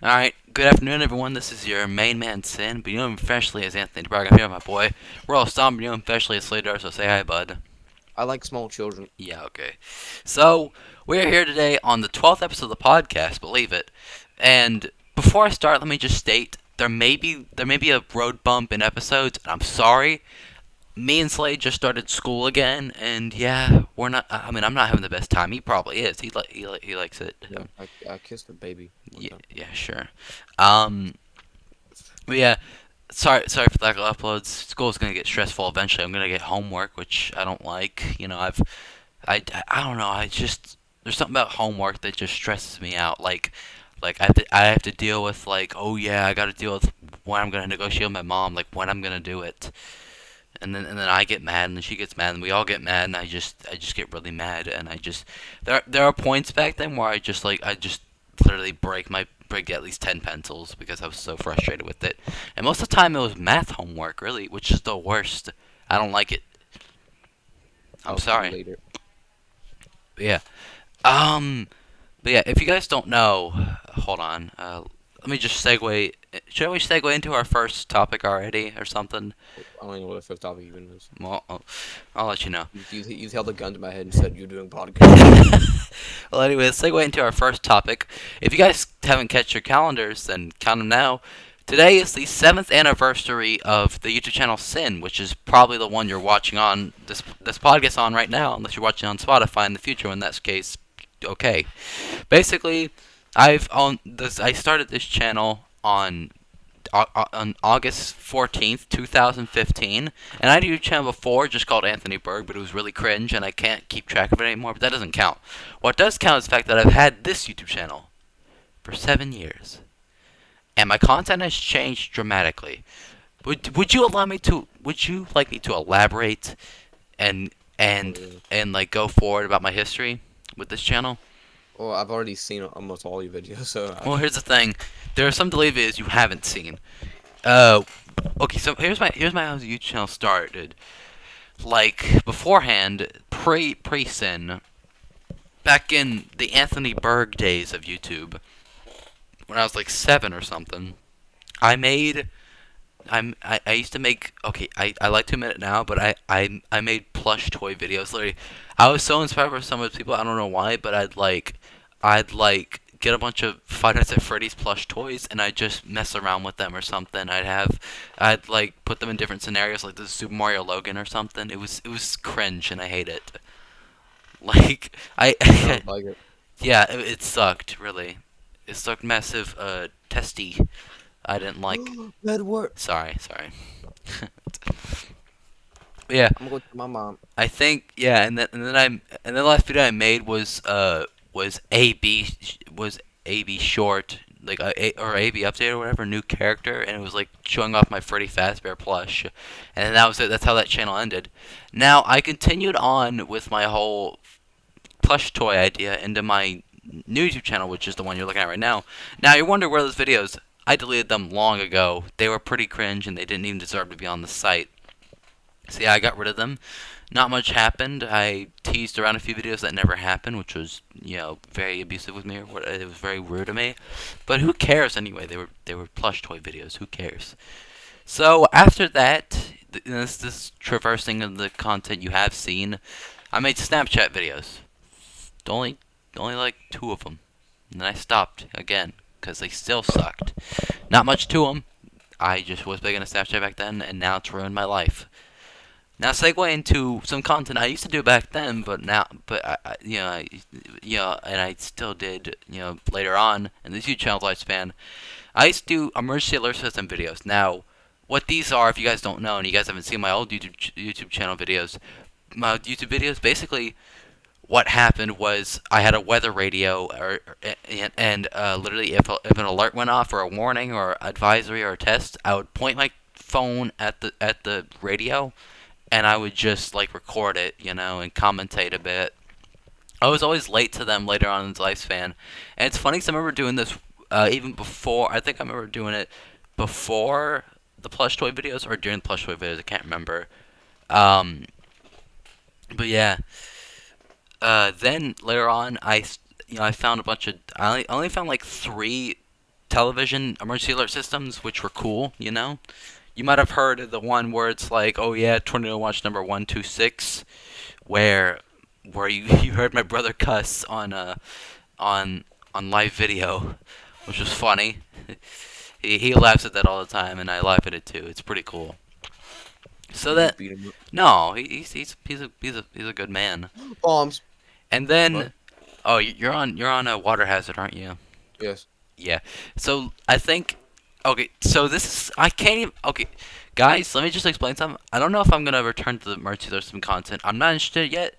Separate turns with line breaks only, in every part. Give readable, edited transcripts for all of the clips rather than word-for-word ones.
Alright, good afternoon everyone, this is your main man Sin, but you know him professionally as Anthony DeBarg. I'm here with my boy. We're all Stomp, but you know him professionally as Slater, so say hi, bud.
I like small children.
Yeah, okay. So, we're here today on the 12th episode of the podcast, believe it. And before I start, let me just state, there may be a road bump in episodes, and I'm sorry. Me and Slade just started school again, and yeah, we're not, I mean, I'm not having the best time. He probably is. He likes it.
Yeah, I kissed a baby one
Yeah,
time.
yeah, sure. Um, but yeah, sorry for the lack of uploads. School's gonna get stressful eventually. I'm gonna get homework, which I don't like. I don't know. I just there's something about homework that just stresses me out. Like I have to deal with like, oh yeah, I got to deal with when I'm gonna negotiate with my mom, like when I'm gonna do it, and then I get mad, and then she gets mad, and we all get mad, and I just get really mad, and there are points back then where I just literally break at least 10 pencils because I was so frustrated with it. And most of the time it was math homework, really, which is the worst. I don't like it. I'm
I'll see you
sorry.
later.
But yeah. Um. But yeah, if you guys don't know, hold on. Let me just segue. Should we segue into our first topic already or something?
I don't even know what the fifth topic even is.
Well, I'll let you know.
You held a gun to my head and said you're doing podcast.
Well, anyway, let's segue into our first topic. If you guys haven't catch your calendars, then count them now. Today is the 7th anniversary of the YouTube channel Sin, which is probably the one you're watching on this podcast on right now, unless you're watching on Spotify in the future. In that case, okay. Basically, I started this channel on August 14th, 2015, and I had a YouTube channel before just called Anthony Berg, but it was really cringe, and I can't keep track of it anymore. But that doesn't count. What does count is the fact that I've had this YouTube channel for 7 years, and my content has changed dramatically. Would you allow me to? Would you like me to elaborate and and
Oh, yeah.
and like go forward about my history with this channel?
Well, I've already seen almost all your videos, so
Well, here's the thing. There are some deleted videos you haven't seen. Uh, okay, so here's my how the YouTube channel started. Like beforehand, pre sin, back in the Anthony Berg days of YouTube, when I was like 7 or something, I made I used to make okay I like to admit it now, but I made plush toy videos. Literally, I was so inspired by some of the people. I don't know why, but I'd like get a bunch of Five Nights at Freddy's plush toys, and I'd just mess around with them or something. I'd like put them in different scenarios, like the Super Mario Logan or something. It was cringe, and I hate it. Like I
sounds like it.
yeah, it sucked really. It sucked massive testy. I didn't like.
Bad word.
Sorry. Yeah,
I'm gonna go to my mom.
I think yeah, and then the last video I made was AB short like or AB update or whatever new character, and it was like showing off my Freddy Fazbear plush, and then that was it. That's how that channel ended. Now I continued on with my whole plush toy idea into my new YouTube channel, which is the one you're looking at right now. Now you wonder where those videos. I deleted them long ago. They were pretty cringe, and they didn't even deserve to be on the site. So yeah, I got rid of them. Not much happened. I teased around a few videos that never happened, which was very abusive with me, or what it was very rude of me. But who cares anyway? They were plush toy videos. Who cares? So after that, this traversing of the content you have seen, I made Snapchat videos. Only only like 2 of them, and then I stopped again because they still sucked. Not much to them. I just was big into Snapchat back then, and now it's ruined my life. Now segue into some content I used to do back then, and I still did, later on in this YouTube channel's lifespan. I used to do emergency alert system videos. Now, what these are, if you guys don't know, and you guys haven't seen my old YouTube channel videos, my YouTube videos, basically, what happened was I had a weather radio, and literally, if an alert went off, or a warning, or advisory, or a test, I would point my phone at the radio, and I would just like record it, and commentate a bit. I was always late to them later on in the lifespan, and it's funny because I remember doing this even before. I think I remember doing it before the plush toy videos or during the plush toy videos. I can't remember. Um, but yeah, then later on, I found a bunch of. I only found like 3 television emergency alert systems, which were cool. You know, you might have heard of the one where it's like, oh yeah, tornado watch number 126, where you you heard my brother cuss on on live video, which was funny. He laughs at that all the time, and I laugh at it too. It's pretty cool. So
Did you
that
beat him up?
no, he's a good man.
Bombs.
And
What?
then, oh, you're on a water hazard, aren't you?
Yes.
Yeah. So I think, okay. So this is I can't even. Okay, guys, let me just explain something. I don't know if I'm gonna return to the merch. There's some content. I'm not interested yet.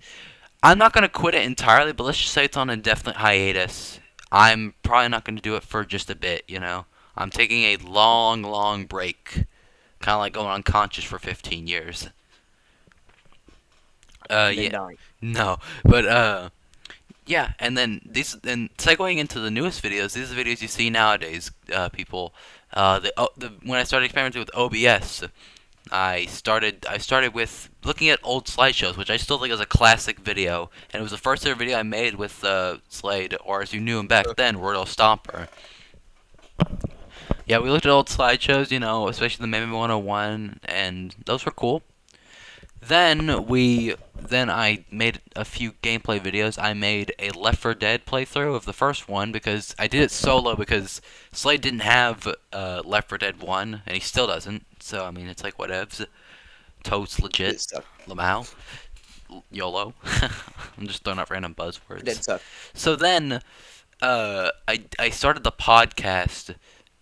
I'm not gonna quit it entirely, but let's just say it's on indefinite hiatus. I'm probably not gonna do it for just a bit. You know, I'm taking a long, long break, kind of like going unconscious for 15 years.
And then
Yeah.
dying.
No, but yeah, and then these, and segueing into the newest videos, these are the videos you see nowadays, people. The when I started experimenting with OBS, I started with looking at old slideshows, which I still think is a classic video, and it was the first ever video I made with Slade, or as you knew him back then, Royal Stomper. Yeah, we looked at old slideshows, you know, especially the Meme 101, and those were cool. Then I made a few gameplay videos. I made a Left 4 Dead playthrough of the first one because I did it solo because Slade didn't have Left 4 Dead 1 and he still doesn't. So I mean it's like whatevs. Totes legit.
Dead stuff.
Lamau. YOLO. I'm just throwing out random buzzwords.
Dead stuff.
So then I started the podcast,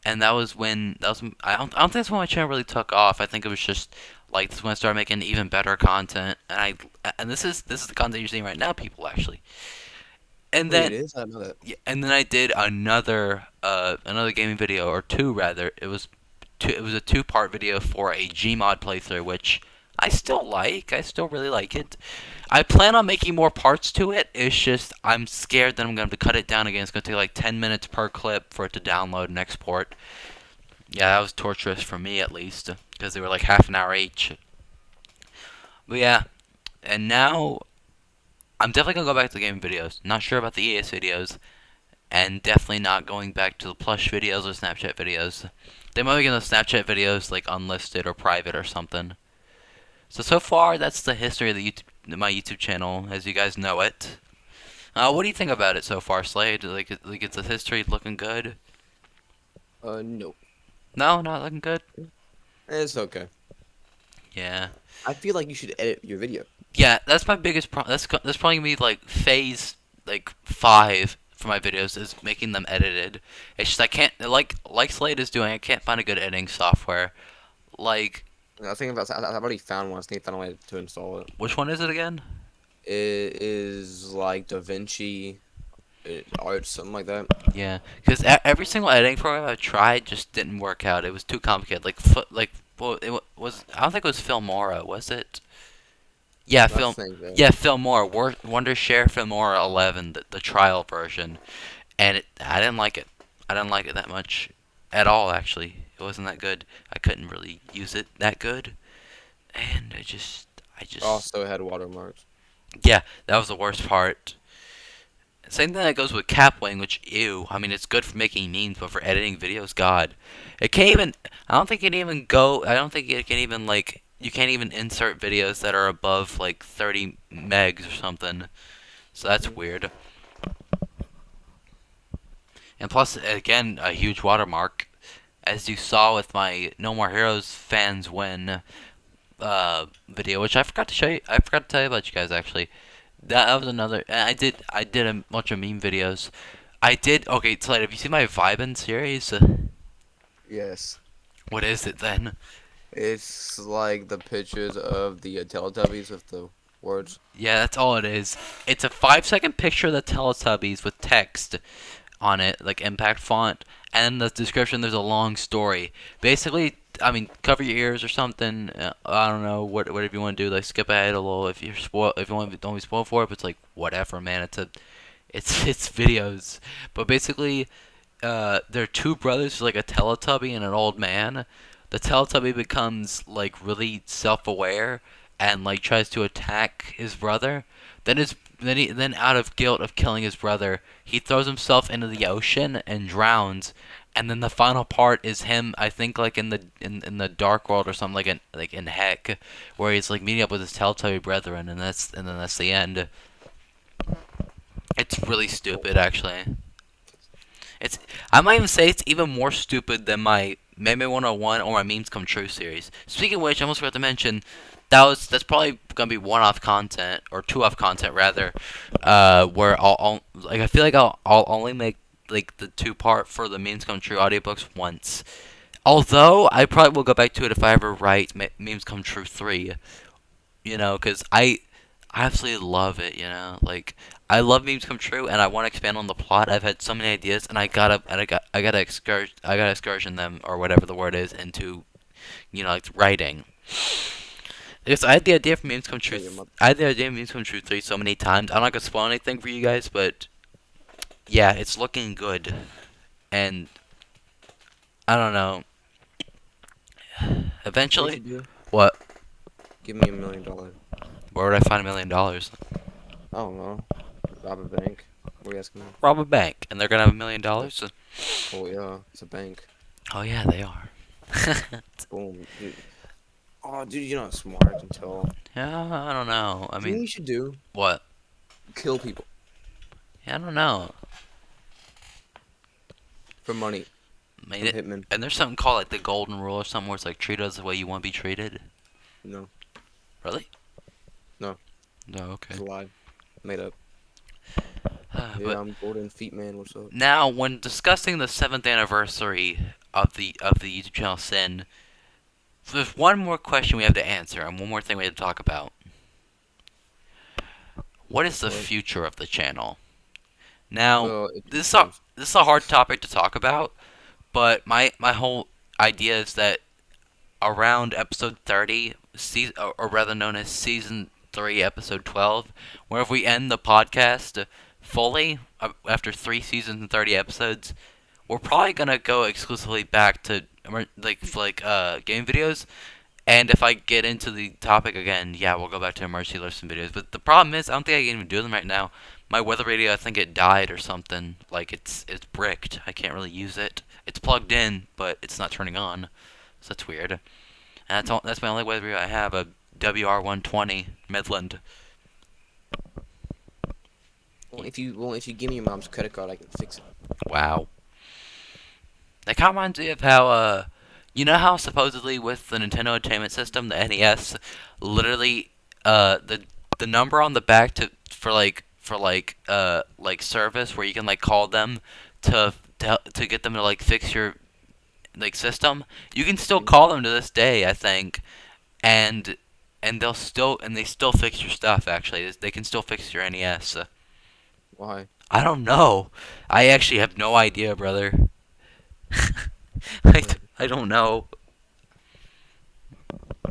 and I don't think that's when my channel really took off. I think it was just like this is when I started making even better content, and this is the content you're seeing right now, people actually. And
Wait,
then
it is? I know that.
yeah, and then I did another gaming video, or two rather. It was a two-part video for a Gmod playthrough, which I still like. I still really like it. I plan on making more parts to it. It's just I'm scared that I'm going to have to cut it down again. It's going to take like 10 minutes per clip for it to download and export. Yeah, that was torturous for me at least, because they were like half an hour each. But yeah, and now I'm definitely going to go back to the gaming videos. Not sure about the ES videos, and definitely not going back to the plush videos or Snapchat videos. They might be getting the Snapchat videos like unlisted or private or something. So far, that's the history of my YouTube channel, as you guys know it. What do you think about it so far, Slade? Like is the history looking good?
No.
No, not looking good.
It's okay.
Yeah,
I feel like you should edit your video.
yeah. That's my biggest problem. That's probably gonna be like phase like 5 for my videos is making them edited. It's just I can't like Slade is doing. I can't find a good editing software. Like
I think about. I've already found one. I think I found a way to install it.
which one is it again?
It is like DaVinci Art, something like that.
Yeah, because every single editing program I tried just didn't work out. It was too complicated. Well, was I don't think it was Filmora, was it? Yeah,
I think that.
Yeah, Filmora. Wondershare Filmora 11, the trial version, and I didn't like it. I didn't like it that much at all. Actually, it wasn't that good. I couldn't really use it that good, and I just,
Also had watermarks.
yeah, that was the worst part. Same thing that goes with Capwing, which ew. I mean, it's good for making memes, but for editing videos, God, it can't even. I don't think it can even go. I don't think it can even like. You can't even insert videos that are above like 30 megs or something. So that's weird. And plus, again, a huge watermark, as you saw with my No More Heroes fans win video, which I forgot to show you. I forgot to tell you about you guys actually. That was another. I did a bunch of meme videos. I did. Okay, so like, have you seen my Vibin series?
Yes.
What is it then?
It's like the pictures of the Teletubbies with the words.
Yeah, that's all it is. It's a 5-second picture of the Teletubbies with text on it, like impact font, and in the description there's a long story. Basically, I mean, cover your ears or something. I don't know whatever you want to do. Like skip ahead a little if if you want to don't be spoiled for it. But it's like whatever, man. It's videos. But basically, they're two brothers, like a Teletubby and an old man. The Teletubby becomes like really self-aware and like tries to attack his brother. then out of guilt of killing his brother, he throws himself into the ocean and drowns. And then the final part is him, I think, like in the dark world or something, like in Heck, where he's like meeting up with his Telltale brethren, and then that's the end. It's really stupid, actually. It's I might even say it's even more stupid than my Meme 101 or my Memes Come True series. Speaking of which, I almost forgot to mention that's probably gonna be one off content or two off content rather, where I'll like I feel like I'll only make like the two part for the Memes Come True audiobooks once. Although I probably will go back to it if I ever write Memes Come True 3, because I absolutely love it. Like I love memes come true, and I want to expand on the plot. I've had so many ideas, and I gotta excursion them or whatever the word is into like writing. Because I had the idea for memes come true.
Yeah, your mother.
I had the idea of memes come true 3 so many times. I'm not gonna spoil anything for you guys, but yeah, it's looking good, and I don't know.
What you
Eventually,
should do?
what?
Give me $1 million.
Where would I find $1 million?
I don't know. Rob a bank. What are you asking me?
Rob a bank, and they're gonna have $1 million.
Oh yeah, it's a bank.
Oh yeah, they are.
Boom. Dude. Oh, dude, you're not smart. I can tell.
Yeah, I don't know. I
You know what
mean,
you should do?
what?
Kill people
Yeah, I don't know.
for money
I mean,
from hitmen.
and there's something called like the golden rule or something where it's like treat others the way you want to be treated.
No,
Really?
no,
No, okay.
it's a lie. Made up.
But
Yeah, I'm Golden Feet Man. What's up?
now, when discussing the seventh anniversary of the YouTube channel Sin, there's one more question we have to answer and one more thing we have to talk about. What is the
What?
future of the channel? Now,
Well, it
this is a,
depends.
this is a hard topic to talk about, but my whole idea is that around episode 30, or rather known as season 3, episode 12, where if we end the podcast fully after 3 seasons and 30 episodes, we're probably gonna go exclusively back to game videos. And if I get into the topic again, yeah, we'll go back to emergency lesson videos. But the problem is, I don't think I can even do them right now. My weather radio, I think it died or something. Like it's bricked. I can't really use it. It's plugged in, but it's not turning on. So that's weird. And that's my only weather radio I have, a WR120 Midland.
Well, if you give me your mom's credit card, I can fix it.
Wow. That kind of reminds me of how you know how supposedly with the Nintendo Entertainment System, the NES, literally the number on the back for service where you can like call them to get them to like fix your like system. You can still
Mhm.
call them to this day, I think, and they still fix your stuff. Actually, they can still fix your NES.
Why?
I don't know. I actually have no idea, brother. I don't know.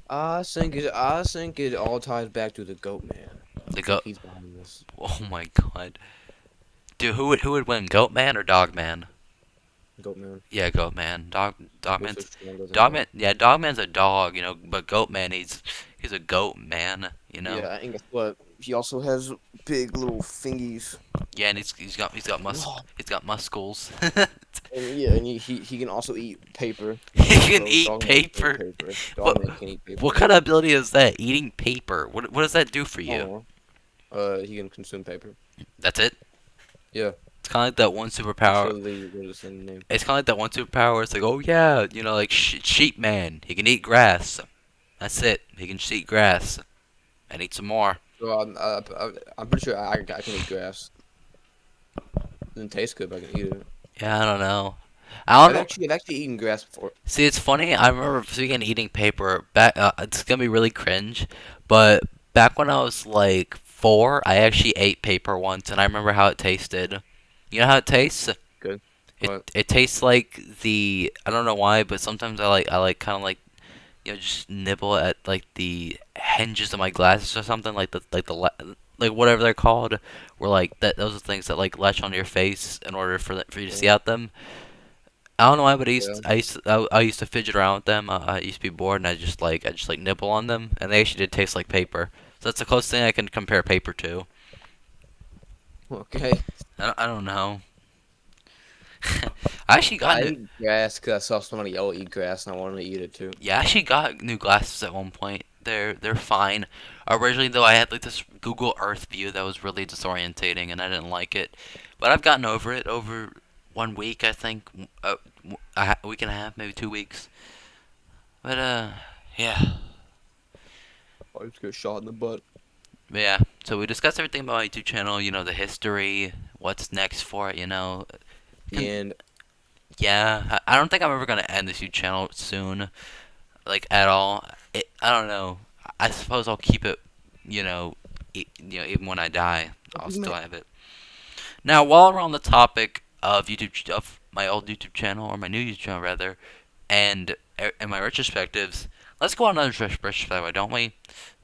I think it all ties back to the Goat Man. I
The
think
goat.
he's behind this.
Oh my god, dude, who would win, Goat Man or Dog Man?
Goat Man.
Yeah, Goat Man.
Also stronger than
Dog
dog.
Man. Yeah, Dog Man's a dog, but Goat Man, he's a goat man,
Yeah, and guess what? He also has big little fingies.
Yeah, and he's got muscles.
And yeah, and he can also eat paper.
He can
So
eat
dog man can eat
paper.
paper.
What
Dog man can eat paper.
what kind of ability is that? Eating paper. What does that do for you?
Oh, he can consume paper.
That's it.
Yeah,
It's kind of like that one
that's
superpower.
literally what it's in the name.
It's kind of like that one superpower. Where it's like, oh yeah, like sheep man. He can eat grass. That's it. He can just eat grass and eat some more.
So I'm pretty sure I can eat grass. Doesn't taste good, but I can eat it.
Yeah, I don't know. I don't know.
I've actually eaten grass before.
See, it's funny. I remember speaking of eating paper. Back, it's gonna be really cringe, but back when I was like 4, I actually ate paper once, and I remember how it tasted. You know how it tastes?
Good.
It
But
it tastes like the I don't know why, but sometimes I like kind of like just nibble at like the hinges of my glasses or something like whatever they're called. Where like that those are things that like latch onto your face in order for you to see
yeah,
out them. I don't know why, but
yeah.
I used to fidget around with them. I used to be bored, and I just nibble on them, and they actually did taste like paper. So that's the closest thing I can compare paper to.
Okay.
I don't know. I actually got
I
new.
eat grass because I saw somebody else eat grass and I wanted to eat it too.
Yeah, I actually got new glasses at one point. They're fine. Originally though, I had like this Google Earth view that was really disorientating, and I didn't like it. But I've gotten over it over 1 week, I think. A week and a half, maybe 2 weeks. But yeah.
I just get shot in the butt.
But yeah. So we discussed everything about my YouTube channel. You know, the history, what's next for it. You know,
The
and
end.
yeah, I don't think I'm ever gonna end this YouTube channel soon, like at all. I don't know. I suppose I'll keep it. Even when I die, I'll still have it. Now, while we're on the topic of YouTube, of my old YouTube channel or my new YouTube channel rather, and my retrospectives, let's go on another retrospective, why don't we?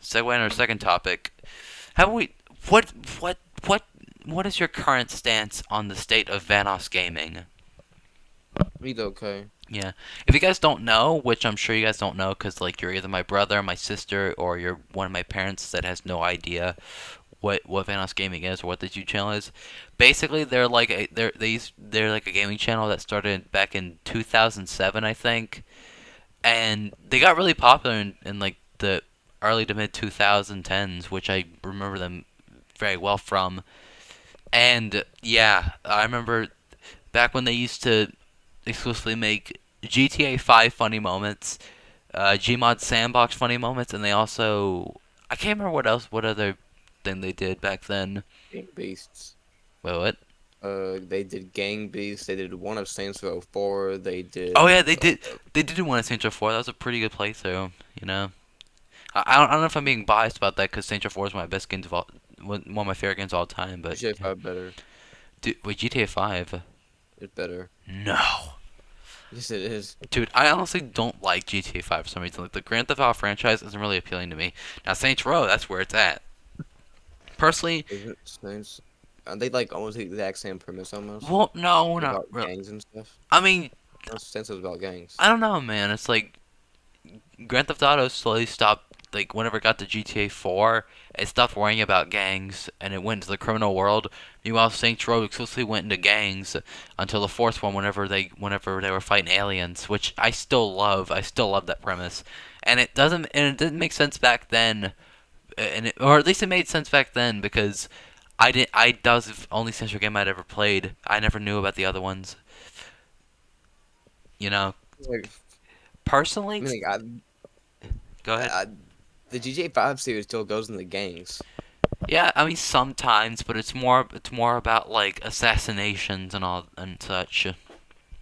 Segue on our second topic. Have we? What? What? What? What is your current stance on the state of Vanos gaming?
He's okay.
Yeah. If you guys don't know, which I'm sure you guys don't know, because like you're either my brother, my sister, or you're one of my parents that has no idea what Vanos Gaming is or what the YouTube channel is. Basically, they're like a gaming channel that started back in 2007, I think, and they got really popular in like the early to mid 2010s, which I remember them very well from. And yeah, I remember back when they used to exclusively make GTA 5 funny moments, Gmod Sandbox funny moments, and they also I can't remember what other thing they did back then.
Gang Beasts.
Wait, what?
They did Gang Beasts. They did one of Saints Row 4. They
Oh
did.
yeah, they did. They did do one at Saints Row 4. That was a pretty good playthrough. You know, I don't know if I'm being biased about that because Saints Row 4 is one of my best games of all, one of my favorite games of all time. But
GTA 5 better.
dude, wait, GTA 5?
It's better.
No,
Yes, it is.
dude, I honestly don't like GTA 5 for some reason. Like the Grand Theft Auto franchise isn't really appealing to me. Now Saints Row, that's where it's at. Personally,
Isn't Saints? Are they like almost the exact same premise almost?
well, no, not
About
really.
gangs and stuff?
I mean,
No, Saints was about gangs.
I don't know, man. It's like Grand Theft Auto slowly stopped. Like whenever it got to GTA 4, it stopped worrying about gangs and it went into the criminal world. Meanwhile, Saints Row exclusively went into gangs until the fourth one, whenever they were fighting aliens, which I still love. I still love that premise, and it didn't make sense back then, or at least it made sense back then because I didn't. That was the only Saints Row game I'd ever played. I never knew about the other ones. You know,
Like, I
personally,
mean,
go ahead.
I, the GTA 5 series still goes in the gangs.
Yeah, I mean sometimes, but it's more about like assassinations and all and such.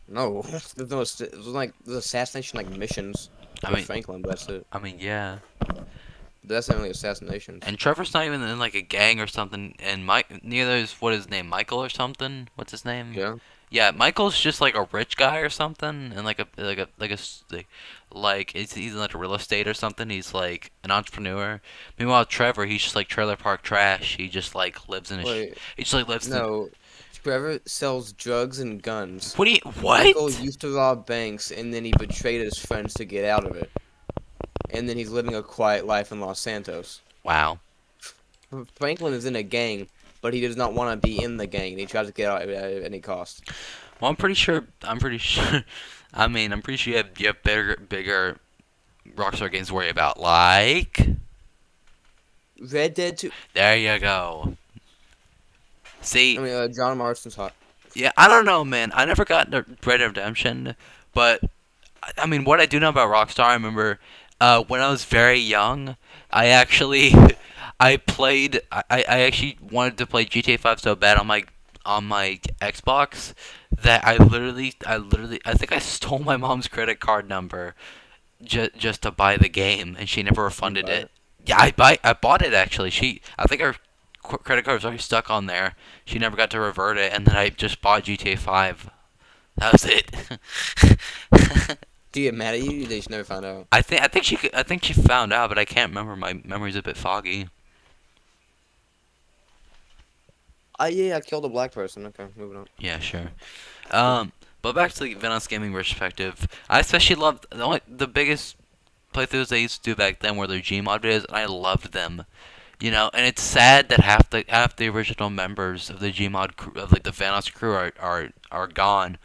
No, there's no. It was like the assassination like missions
I
with
mean,
Franklin. But that's it.
yeah.
But that's the only assassinations.
And Trevor's not even in like a gang or something. And Mike, neither is what is his name, Michael or something. What's his name?
Yeah.
Yeah, Michael's just like a rich guy or something, and like he's in like a real estate or something. He's like an entrepreneur. Meanwhile, Trevor, he's just like trailer park trash. He just like lives in a
Wait,
he just like lives in.
no. Trevor sells drugs and guns.
What do you
Michael
what?
used to rob banks and then he betrayed his friends to get out of it. And then he's living a quiet life in Los Santos.
Wow.
Franklin is in a gang, but he does not want to be in the gang. And he tries to get out at any cost.
Well, I'm pretty sure. I'm pretty sure. I mean, I'm pretty sure you have bigger Rockstar games to worry about. Like,
Red Dead 2.
there you go.
I
See,
mean, John Marston's hot.
yeah, I don't know, man. I never got into Red Dead Redemption, but I mean, what I do know about Rockstar, I remember when I was very young, I actually I played. I actually wanted to play GTA 5 so bad on my Xbox that I think I stole my mom's credit card number just to buy the game, and she never
You
refunded
buy
it.
it.
Yeah, I bought it actually. I think her credit card was already stuck on there. She never got to revert it, and then I just bought GTA 5. That was it.
Do you get mad at you? They just never found out.
I think she found out, but I can't remember. My memory's a bit foggy.
Yeah, I killed a black person. Okay, moving on.
Yeah, sure. But back to the Venice gaming perspective, I especially loved the biggest playthroughs they used to do back then were their Gmod videos, and I loved them You know, and it's sad that half the original members of the Gmod crew, of like the Vanos crew, are gone.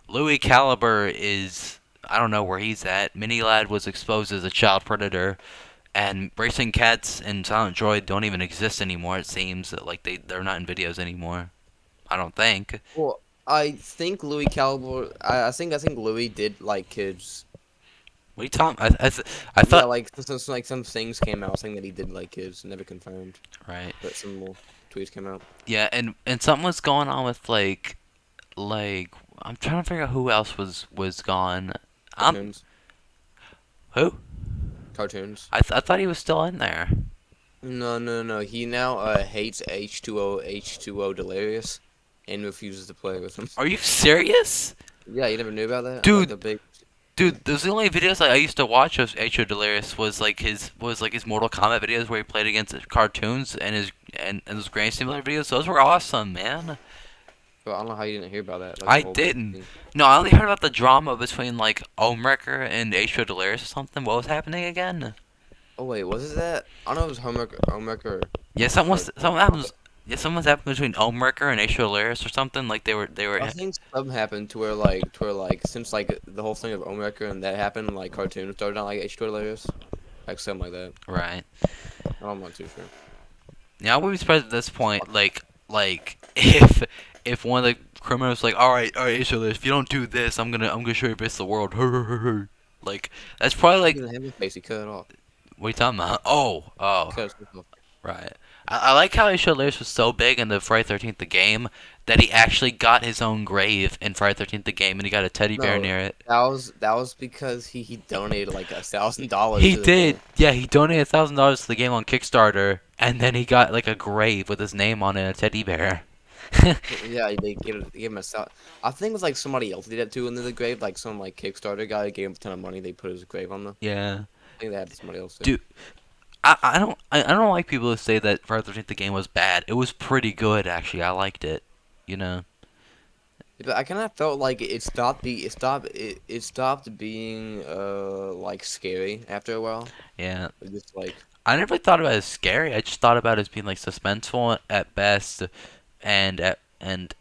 Louis Caliber is, I don't know where he's at. Mini Lad was exposed as a child predator, and Racing Cats and Silent Droid don't even exist anymore. It seems like they're not in videos anymore. I don't think.
Well, I think Louis Caliber. I think Louis did like kids.
What are you talking? I
Yeah,
thought
like some things came out saying that he did like kids, never confirmed,
right.
but some more tweets came out.
Yeah, and something was going on with like I'm trying to figure out who else was gone. Um,
Cartoons,
who?
cartoons.
I thought he was still in there.
No, no, no. He now hates H2O Delirious, and refuses to play with him.
Are you serious?
Yeah, you never knew about that? I'm like
Dude,
the big.
dude, those are the only videos I used to watch of H.O. Delirious was like his Mortal Kombat videos where he played against cartoons and those Grand Simulator videos. Those were awesome, man.
But I don't know how you didn't hear about that. Like the
I
whole big
didn't.
thing.
No, I only heard about the drama between like Omewrecker and H.O. Delirious or something. What was happening again?
Oh wait, was it that? I don't know if it was Homewrecker.
Yeah,
Or
something happens. Yeah, something's happened between Omewrecker and H.O. Delirious or something. Like they were
I think something happened to where like since like the whole thing of Homewrecker and that happened, like cartoons started on like H2O Delirious, like something like that.
right.
I'm not too sure.
Yeah, I would be surprised at this point. Like if one of the criminals like, all right, so if you don't do this, I'm gonna show you the rest of the world. Like that's probably
He
like
didn't have a face. He cut it off.
what are you talking about? Oh,
Cut his face off.
right. I like how Isha Lewis was so big in the Friday 13th the game that he actually got his own grave in Friday 13th the game and he got a teddy bear
No,
near it.
that was because he donated like $1,000
He
to the game.
did. Yeah, he donated $1,000 to the game on Kickstarter and then he got like a grave with his name on it and a teddy bear.
Yeah, they gave him I think it was like somebody else did that too under the grave, like some like Kickstarter guy gave him a ton of money. They put his grave on the.
Yeah.
I think they had somebody else do.
Dude, I don't like people who say that Friday 13th the game was bad. It was pretty good actually. I liked it. You know.
But I kind of felt like it stopped being like scary after a while.
Yeah.
It just like
I never thought about it as scary. I just thought about it as being like suspenseful at best, and at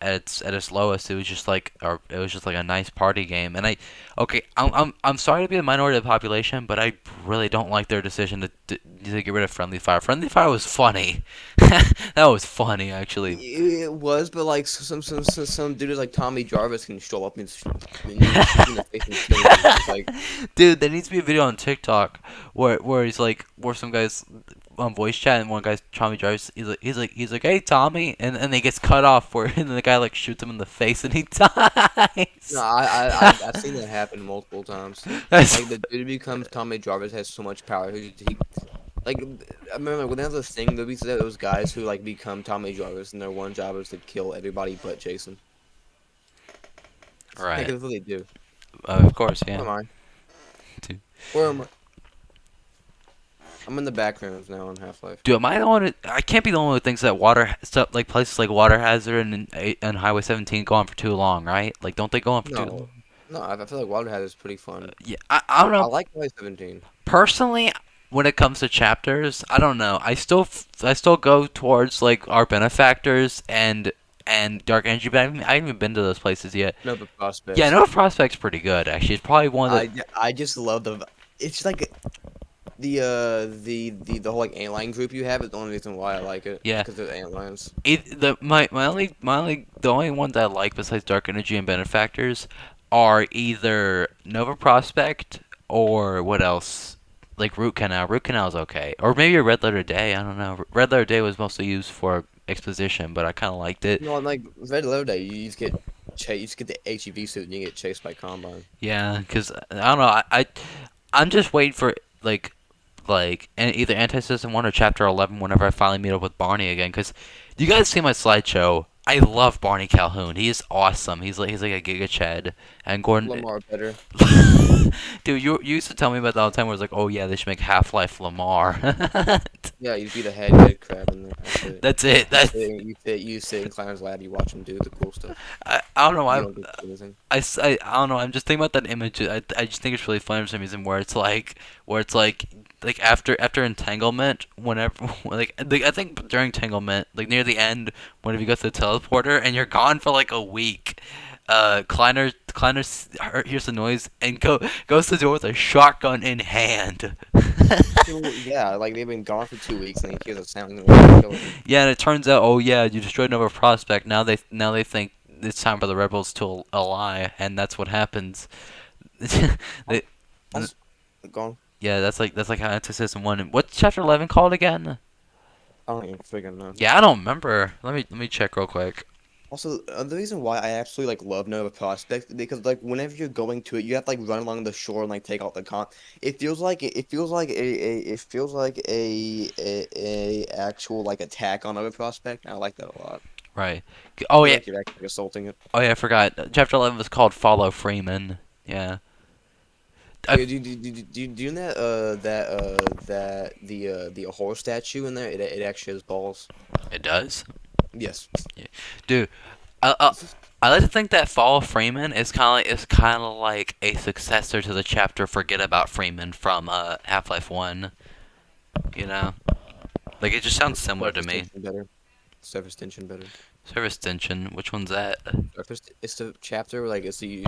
its lowest, it was just like a nice party game. And I'm sorry to be the minority of the population, but I really don't like their decision to get rid of friendly fire. Friendly fire was funny. That was funny actually.
it was, but like some dudes like Tommy Jarvis can show up and you shoot you in the face and kill you. It's like
Dude, there needs to be a video on TikTok where he's like where some guys on voice chat and one guy's Tommy Jarvis he's like hey Tommy and he gets cut off where and the guy like shoots him in the face and he
no,
dies.
I've seen that happen multiple times.
That's
Like the dude becomes Tommy Jarvis has so much power. Like I remember when there was a thing that we said those guys who like become Tommy Jarvis and their one job is to kill everybody but Jason. Like
right.
that's what they do.
Of course,
Where
yeah.
am I?
Dude.
Where am I? I'm in the backgrounds now on Half-Life.
Dude, am I the one? I can't be the only one who thinks that water stuff like places like Water Hazard and Highway 17 go on for too long, right? Like, don't they go on for too
No,
long?
no, I feel like Waterhead is pretty fun.
Yeah, I don't
I
know.
like Highway 17.
Personally, when it comes to chapters, I don't know. I still go towards like our benefactors and Dark Energy, but I haven't even been to those places yet.
No, but
Yeah,
Prospects.
no Prospect's pretty good actually. It's probably one of the
I just love the. It's like the whole like antlion group you have is the only reason why I like it
yeah.
because they're antlions.
The only ones I like besides Dark Energy and Benefactors are either Nova Prospect or what else? Like Root Canal. Root Canal's okay. Or maybe a Red Letter Day, I don't know. Red Letter Day was mostly used for exposition, but I kinda liked it.
No, like Red Letter Day, you just get you just get the HEV suit and you get chased by Combine.
Yeah, because I don't know, I'm just waiting for either Anti-System 1 or Chapter 11 whenever I finally meet up with Barney again, because you guys see my slideshow. I love Barney Calhoun. He is awesome. He's like a Giga Chad. And Gordon,
Lamar better.
dude, you used to tell me about that all the time. Where it's like, oh yeah, they should make Half Life Lamar.
Yeah, you'd be the head crab in there. That's it.
That's it.
You sit in Clown's lab. You watch him do the cool stuff.
I don't know.
You don't get to do anything.
I don't know. I'm just thinking about that image. I just think it's really funny for some reason where it's like after entanglement, whenever like I think during entanglement, like near the end, whenever you go to the teleporter and you're gone for like a week, Kleiner hears the noise and goes to the door with a shotgun in hand.
Yeah, like they've been gone for 2 weeks and he hears a sound and wants to kill him.
Yeah, and it turns out, oh yeah, you destroyed another prospect. Now they think it's time for the rebels to ally, and that's what happens. they,
Also, gone.
yeah, that's like how Anti-System 1. What's Chapter 11 called again?
I don't even freaking know.
Yeah, I don't remember. Let me check real quick.
Also, the reason why I absolutely like love Nova Prospect because like whenever you're going to it, you have to like run along the shore and like take out the con. It feels like it feels like a actual like attack on Nova Prospect. And I like that a lot.
Right.
I
Oh
feel
yeah.
like you're actually assaulting it.
Oh yeah, I forgot. Chapter 11 was called Follow Freeman. Yeah. I,
Do you know that the horror statue in there it actually has balls.
it does.
Yes.
Yeah. Dude, I like to think that Follow Freeman is kind of like a successor to the chapter Forget About Freeman from Half-Life 1. You know? Like, it just sounds similar to
Surface
me.
tension better. Surface tension better.
Service Tension, which one's that?
Surface. It's the chapter like it's the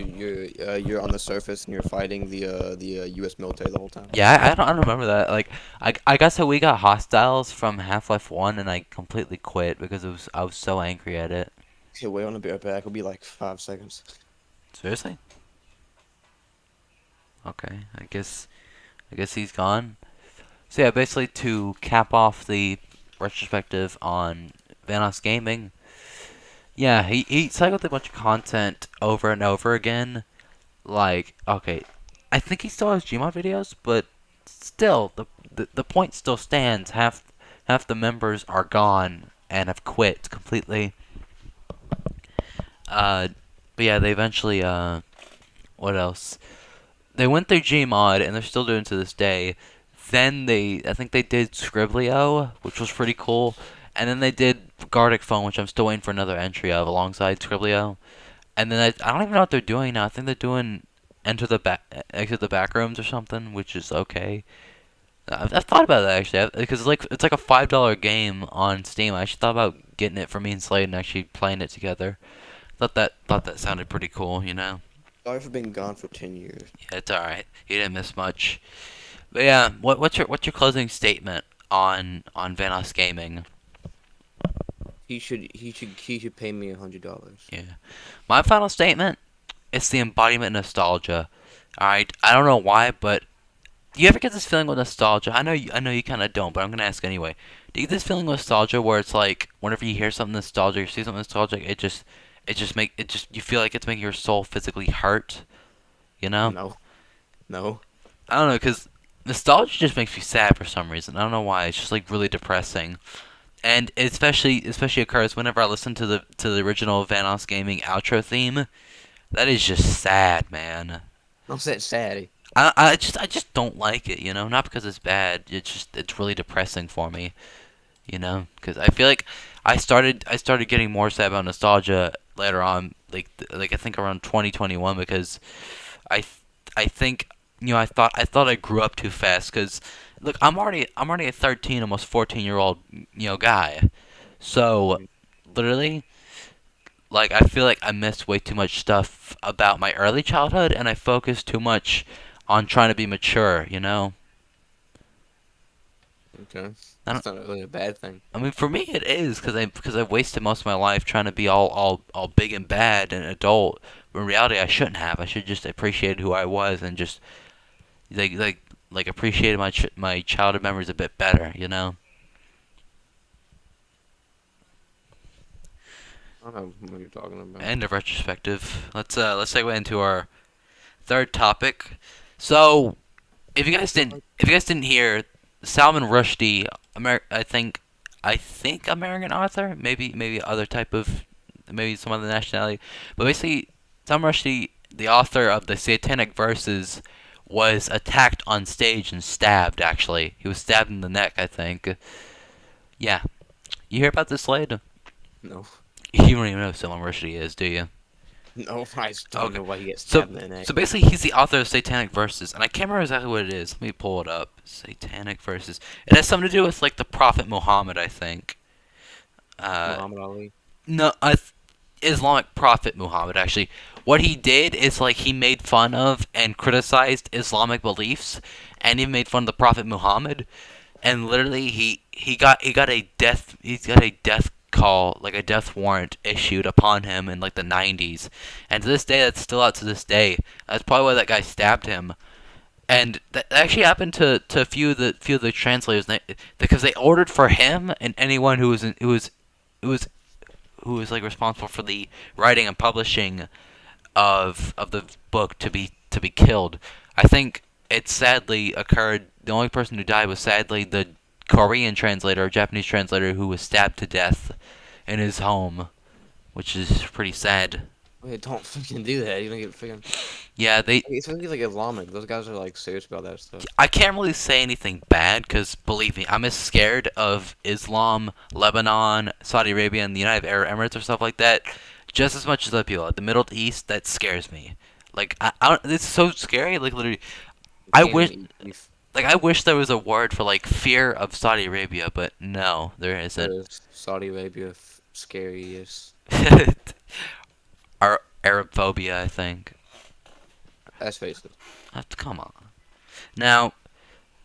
you're on the surface and you're fighting the U.S. military the whole time.
Yeah, I don't remember that. Like, I guess that we got Hostiles from Half-Life 1, and I completely quit because I was so angry at it.
Okay, wait on a bit back. It'll be like 5 seconds.
Seriously? Okay, I guess he's gone. So yeah, basically to cap off the retrospective on Vanos Gaming, yeah, he cycled a bunch of content over and over again. Like, okay, I think he still has Gmod videos, but still, the point still stands. Half the members are gone and have quit completely. Uh, but yeah, they eventually what else? They went through Gmod and they're still doing it to this day. Then I think they did Scriblio, which was pretty cool, and then they did Gardic Phone, which I'm still waiting for another entry of alongside Scriblio. And then I don't even know what they're doing now. I think they're doing Exit the Backrooms or something, which is okay. I've thought about that actually, because it's like a $5 game on Steam. I actually thought about getting it for me and Slade and actually playing it together. Thought that sounded pretty cool, you know.
Sorry for being gone for 10 years.
Yeah, it's all right. You didn't miss much. But yeah, what's your closing statement on Vanos Gaming?
He should pay me $100.
Yeah, my final statement is the embodiment of nostalgia. All right, I don't know why, but do you ever get this feeling with nostalgia? I know you kind of don't, but I'm gonna ask anyway. Do you get this feeling with nostalgia where it's like whenever you hear something nostalgic or see something nostalgic, it just you feel like it's making your soul physically hurt, you know?
No, no.
I don't know, cause nostalgia just makes me sad for some reason. I don't know why. It's just like really depressing, and it especially occurs whenever I listen to the original Vanos Gaming outro theme. That is just sad, man.
I'm sad.
I just don't like it, you know. Not because it's bad. It's really depressing for me, you know. Because I feel like I started getting more sad about nostalgia later on, like I think around 2021 because I th- I think I thought I grew up too fast because look I'm already a 13 almost 14-year-old guy, so
Mm,
literally like I feel like I missed way too much stuff about my early childhood and I focused too much on trying to be mature, you know.
okay,
I don't.
that's not really a bad thing.
I mean, for me, it is because I wasted most of my life trying to be all big and bad and adult. When in reality, I shouldn't have. I should just appreciate who I was and just like appreciate my childhood memories a bit better, you know.
I don't know what you're talking about.
End of retrospective. Let's segue into our third topic. So, if you guys didn't hear, Salman Rushdie, I think American author, maybe other type of maybe some other nationality. But basically, Salman Rushdie, the author of the Satanic Verses, was attacked on stage and stabbed. Actually, he was stabbed in the neck, I think. Yeah, you hear about this, Slade?
No,
You don't even know who Salman Rushdie is, do you?
no, I just don't
Okay.
know why he gets
So
stabbed in the neck.
so basically he's the author of Satanic Verses, and I can't remember exactly what it is. Let me pull it up. Satanic Verses. It has something to do with like the Prophet Muhammad, I think. Uh
Muhammad Ali.
no, Islamic Prophet Muhammad actually. What he did is like he made fun of and criticized Islamic beliefs and he made fun of the Prophet Muhammad and literally he's got a death call, like a death warrant issued upon him in like the 90s, and to this day that's still out to this day. That's probably why that guy stabbed him. And that actually happened to a few of the translators because they ordered for him and anyone who was who was like responsible for the writing and publishing of the book to be killed. I think it sadly occurred. The only person who died was sadly the Korean translator or Japanese translator who was stabbed to death in his home, which is pretty sad.
Wait, don't fucking do that. You don't get freaking.
Yeah, they.
It's gonna be like Islamic. Those guys are like serious about that stuff.
I can't really say anything bad because believe me, I'm as scared of Islam, Lebanon, Saudi Arabia, and the United Arab Emirates or stuff like that, just as much as other people. The Middle East, that scares me. Like I don't, it's so scary. Like literally,
You
I
can't
wish
even eat beef.
I wish there was a word for like fear of Saudi Arabia, but no, there isn't.
Saudi Arabia scariest.
Arab phobia, I think.
Let's face it.
Come on. Now,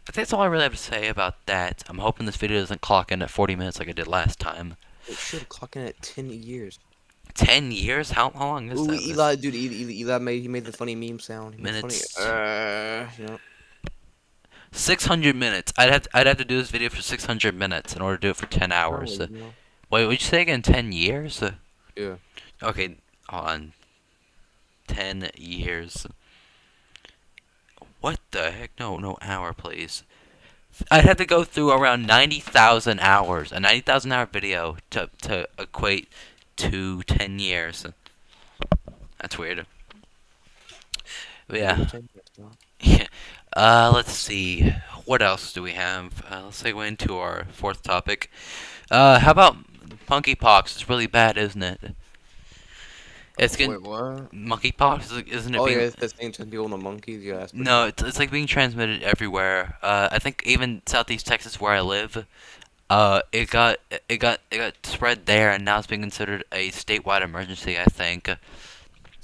I think that's all I really have to say about that. I'm hoping this video doesn't clock in at 40 minutes like I did last time.
It should clock in at 10 years.
10 years? How long is
Ooh,
that?
Eli, dude, Eli made the funny meme sound. He made funny.
Minutes.
You know.
600 minutes. I'd have to do this video for 600 minutes in order to do it for 10 hours.
Probably, you know.
Wait, would you say again 10 years?
Yeah.
Okay, hold on. 10 years. What the heck? No, no hour, please. I'd have to go through around 90,000 hours, a 90,000 hour video to equate to 10 years. That's weird. But yeah. Yeah. Let's see. What else do we have? Let's segue into our fourth topic. How about monkeypox? It's really bad, isn't it? It's getting
Wait, what?
monkeypox, isn't it
Oh yeah,
being?
it's the same to people in the monkeys. Yeah, that's pretty
No,
bad.
it's like being transmitted everywhere. I think even Southeast Texas, where I live, it got spread there, and now it's being considered a statewide emergency. I think.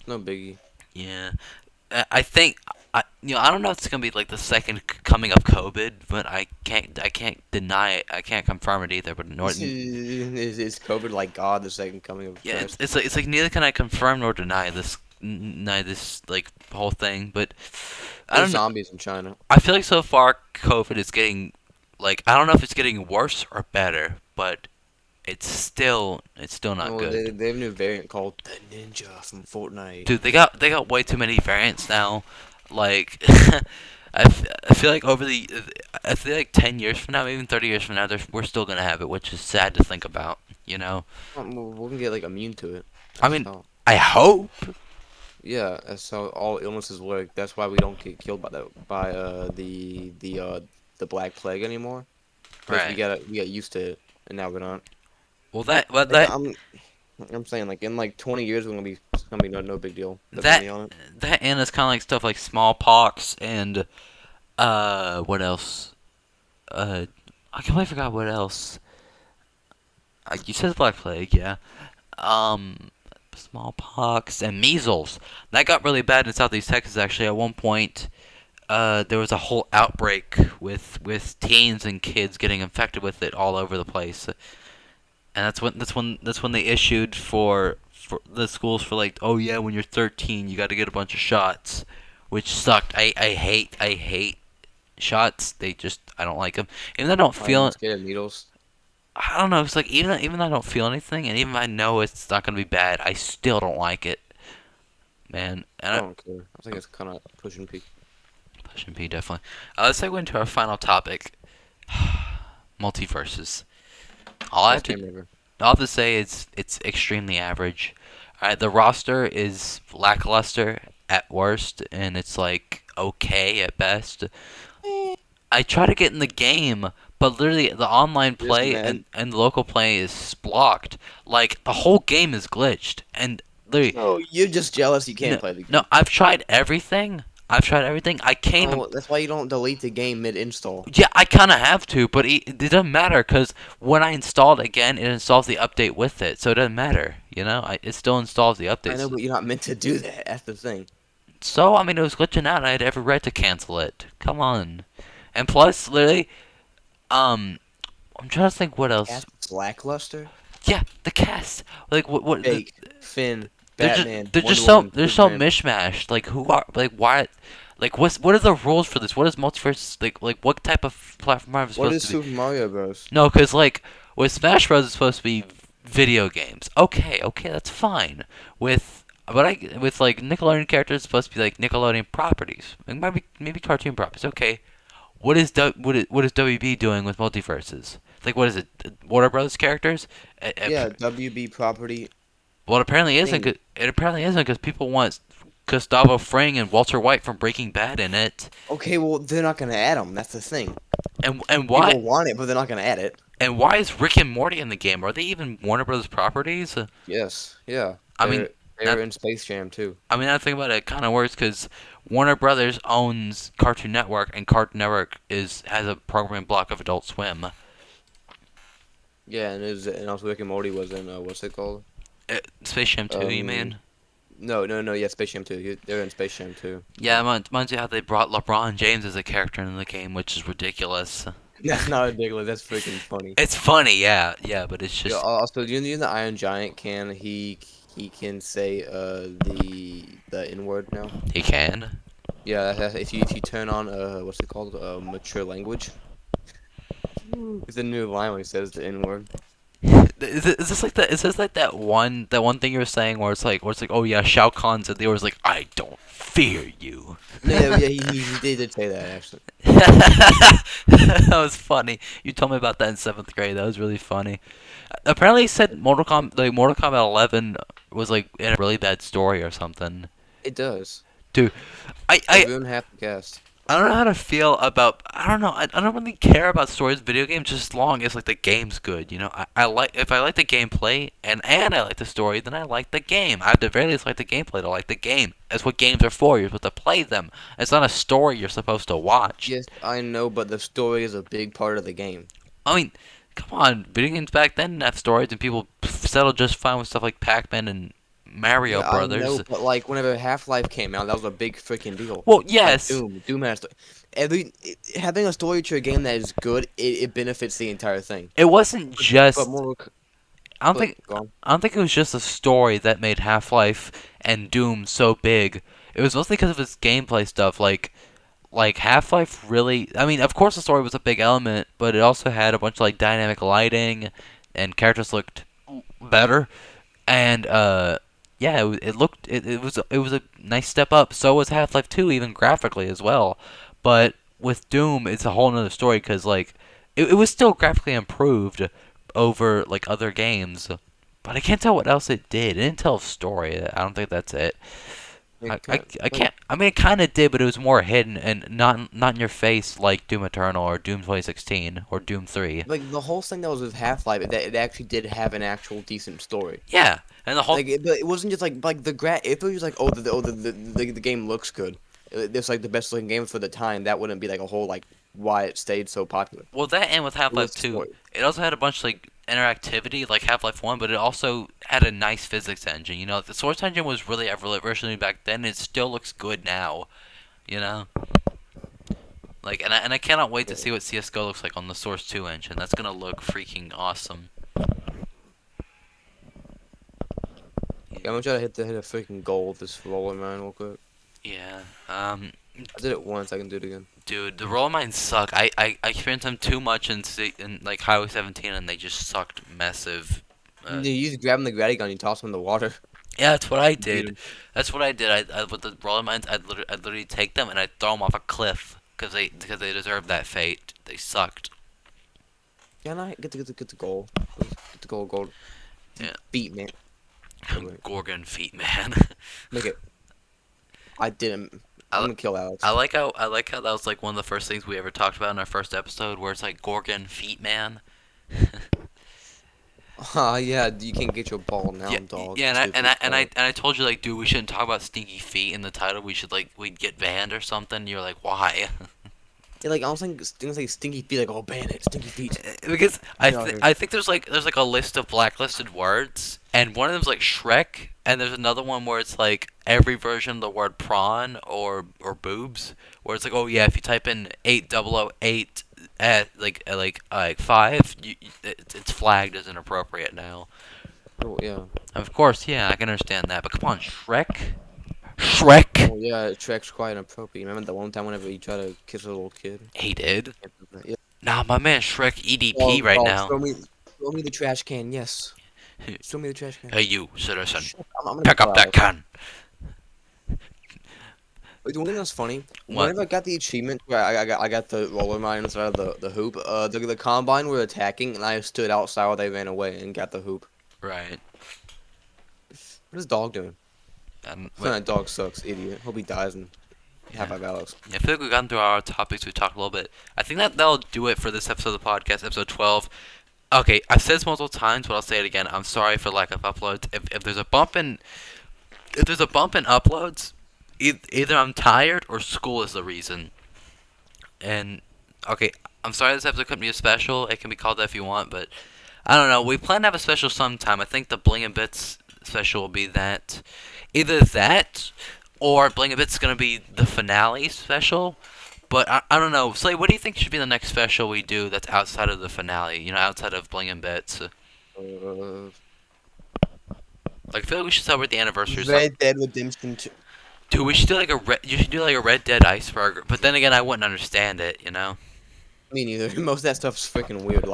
No biggie.
Yeah, I think I don't know if it's gonna be like the second coming of COVID, but I can't deny it. I can't confirm it either. But Norton,
Is COVID like God, the second coming of
yeah,
Christ?
it's like neither can I confirm nor deny this like whole thing. But I
There's
don't know.
zombies in China.
I feel like so far COVID is getting like I don't know if it's getting worse or better, but it's still not
No,
good.
they have a new variant called the Ninja from Fortnite.
Dude, they got way too many variants now. Like I feel like I feel like 10 years from now, even 30 years from now, we're still gonna have it, which is sad to think about. You know.
We're gonna get like immune to it.
I
That's
mean,
how.
I hope.
Yeah, that's how all illnesses work. That's why we don't get killed by the Black Plague anymore. Because
Right.
we got used to it, and now we're not.
Well
Like I'm saying, like in like 20 years, it's gonna be no big deal. Put
that
money on it.
that and it's kind of like stuff like smallpox and what else? I completely forgot what else. You said Black Plague, yeah. Um, smallpox and measles. That got really bad in Southeast Texas. Actually, at one point, there was a whole outbreak with teens and kids getting infected with it all over the place. And that's when they issued for the schools for like, oh yeah, when you're 13, you got to get a bunch of shots, which sucked. I hate shots. I don't like them. Even though I don't
I'm
feel
scared of needles.
I don't know. It's like even though I don't feel anything, and even if I know it's not gonna be bad, I still don't like it, man. And
I
I,
don't care. I think it's kind of pushing peak.
pushing P definitely. Let's segue into our final topic, multiverses. All I have
Best
to
game ever.
I'll have to say it's extremely average. Alright, the roster is lackluster at worst, and it's like okay at best.
Eh,
I try to get in the game, but literally the online
you're just
play
mad.
and the local play is blocked. Like the whole game is glitched, and literally
No, you're just jealous you
no,
can't play the
no.
game.
I've tried everything. I've tried everything. I can't even.
Oh, that's why you don't delete the game mid-install.
Yeah, I kind of have to, but it doesn't matter because when I install it again, it installs the update with it, so it doesn't matter. It still installs the
I know,
updates.
but you're not meant to do that. That's the thing.
So I mean, it was glitching out. I had every right to cancel it. Come on. And plus, literally, um, I'm trying to think what else.
Cast lackluster.
Yeah, the cast. Like what?
Jake, Finn,
They're just
Batman,
they're
Wonder
just so
Woman,
they're so
Superman.
mishmashed. Like who are like why? Like what are the rules for this? What is multiverse like what type of platform are we
What
supposed
is
to be?
Super Mario Bros?
No, because like with Smash Bros. It's supposed to be video games. Okay, okay, that's fine. With like Nickelodeon characters, it's supposed to be like Nickelodeon properties. It might be maybe cartoon properties. Okay, what is WB doing with multiverses? Like what is it? Warner Brothers characters?
Yeah, WB property.
Well, it apparently isn't.
Thing.
It apparently isn't because people want Gustavo Fring and Walter White from Breaking Bad in it.
Okay, well they're not gonna add them. That's the thing.
And why?
People want it, but they're not gonna add it.
And why is Rick and Morty in the game? Are they even Warner Brothers properties?
Yes, yeah.
I mean,
They're
that
in Space Jam too.
I think about it, it kind of works because Warner Brothers owns Cartoon Network, and Cartoon Network is has a programming block of Adult Swim.
Yeah, and also Rick and Morty was in what's it called?
Space Jam 2, you
Um,
mean?
no, yeah, Space Jam 2. They're in Space Jam 2.
Yeah, it reminds you how they brought LeBron James as a character in the game, which is ridiculous.
That's not ridiculous. That's freaking funny.
It's funny, yeah, yeah, but it's
Yeah.
just
Also, you know the Iron Giant can he can say the N word now.
he can.
Yeah, if you turn on what's it called mature language. It's a new line when he says the N word.
Is this like that? Is this like that one thing you were saying where it's like oh yeah Shao Kahn said they was like I don't fear you.
No, yeah, yeah, he did say that actually.
That was funny. You told me about that in seventh grade. That was really funny. Apparently, he said Mortal Kombat 11 was like in a really bad story or something.
It does.
Dude, I
It
I
ruined half the cast.
I don't know how to feel about. I don't know. I don't really care about stories of video games just as long as like the game's good. I like if I like the gameplay and I like the story, then I like the game. I at the very least like the gameplay to like the game. That's what games are for. You're supposed to play them. It's not a story you're supposed to watch.
Yes, I know, but the story is a big part of the game.
I mean, come on, video games back then didn't have stories, and people settled just fine with stuff like Pac-Man and Mario
Yeah, I know,
Brothers.
but like whenever Half-Life came out, that was a big freaking deal.
Well,
Like
yes,
Doom has having a story to a game that is good, it benefits the entire thing.
it wasn't
But
just.
more,
I don't
but
think
go on.
I don't think it was just the story that made Half-Life and Doom so big. It was mostly because of its gameplay stuff. Like Half-Life really. I mean, of course the story was a big element, but it also had a bunch of like dynamic lighting, and characters looked better. And yeah, it was a nice step up. So was Half-Life 2, even graphically as well. But with Doom, it's a whole nother story because like it was still graphically improved over like other games. But I can't tell what else it did. It didn't tell a story. I don't think that's it. I
Like
can't. I mean, it kind of did, but it was more hidden and not in your face like Doom Eternal or Doom 2016 or Doom 3.
like the whole thing that was with Half-Life, it actually did have an actual decent story.
Yeah, and the whole
But it wasn't just like the if it was like the game looks good, it's like the best looking game for the time. That wouldn't be like a whole like why it stayed so popular.
well that and with
It was
Half-Life
the
2,
story.
it also had a bunch of like interactivity like Half-Life 1, but it also had a nice physics engine. The Source engine was really revolutionary back then. It still looks good now. You know, like and I cannot wait to see what CS:GO looks like on the Source 2 engine. That's gonna look freaking awesome.
Yeah, I'm gonna try to hit a freaking goal with this roller man real quick.
Yeah.
I did it once. I can do it again.
Dude, the roll mines suck. I experienced them too much in like Highway 17, and they just sucked massive.
You just grab him the gravity gun, you toss him in the water.
Yeah, that's what I
Beat
did.
him.
That's what I did. I with the roller mines, I'd literally take them and I'd throw them off a cliff because they deserved that fate. They sucked.
Can I get the goal? the gold
Yeah.
feet, man. Wait, wait.
Gorgon feet, man.
Make it. I didn't. I'm
I,
gonna kill
I
Alex.
like how I like how that was like one of the first things we ever talked about in our first episode, where it's like Gorgon feet, man.
Ah, yeah, you can't get your ball
Yeah,
now, dog.
yeah, and I and
Stupid
I and I
dog.
and I told you like, dude, we shouldn't talk about stinky feet in the title. We should like we'd get banned or something. You're like, why?
Yeah, like I was saying, things like stinky feet, like oh, ban it, stinky feet.
Because
Get out of here.
I think there's like a list of blacklisted words, and one of them's like Shrek, and there's another one where it's like every version of the word prawn or boobs, where it's like, oh yeah, if you type in 8008 at like five, it's flagged as inappropriate now.
Oh yeah.
Of course, yeah, I can understand that, but come on, Shrek, Shrek.
Oh yeah, Shrek's quite inappropriate. Remember that one time whenever he tried to kiss a little kid?
He did.
Yeah.
Nah, my man Shrek EDP
Dog,
right
dog,
now.
throw me the trash can. Yes, show me the trash can.
Hey you, citizen,
Shut up. I'm gonna
pick
kill
up that
Alex.
can.
Wait, the one thing that's funny,
What?
whenever I got the achievement where I got the roller mine inside of the hoop, the combine were attacking and I stood outside while they ran away and got the hoop.
Right.
What is dog doing?
Wait,
That dog sucks, idiot. Hope he dies in half
yeah.
five Alex.
I feel like we've gotten through our topics. We talked a little bit. I think that'll do it for this episode of the podcast, episode 12. Okay, I've said this multiple times, but I'll say it again. I'm sorry for lack of uploads. If there's a bump in uploads, either I'm tired or school is the reason. And okay, I'm sorry this episode couldn't be a special. It can be called that if you want, but I don't know. We plan to have a special sometime. I think the Bling and Bits special will be that. Either that or Bling and Bits is going to be the finale special. But I don't know. Slay, what do you think should be the next special we do that's outside of the finale? You know, outside of Bling and Bits.
Uh,
Like, I feel like we should celebrate the anniversary.
Red Dead Redemption 2.
Dude, we should do like you should do like a Red Dead Iceberg. But then again, I wouldn't understand it. You know.
Me neither. Most of that stuff's freaking weird.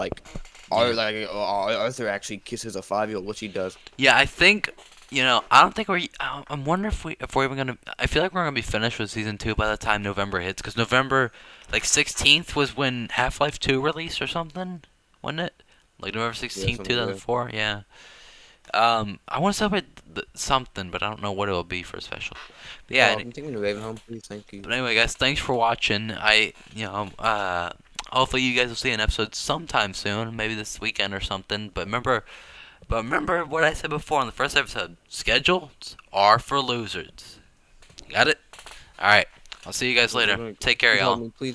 Yeah.
Arthur actually kisses a 5-year-old, which he does.
Yeah, I think I don't think I'm wondering if we're even gonna. I feel like we're gonna be finished with season 2 by the time November hits, because November, like 16th was when Half-Life 2 released or something, wasn't it? Like November
Yeah,
16th,
something like that.
2004. Yeah. I want to celebrate something, but I don't know what it'll be for a special. But yeah.
I'm taking the Raven home, please. Thank you.
But anyway, guys, thanks for watching. Hopefully you guys will see an episode sometime soon, maybe this weekend or something. But remember what I said before in the first episode. Schedules are for losers. Got it? Alright. I'll see you guys later. Take care,
Please help
y'all.
me, please.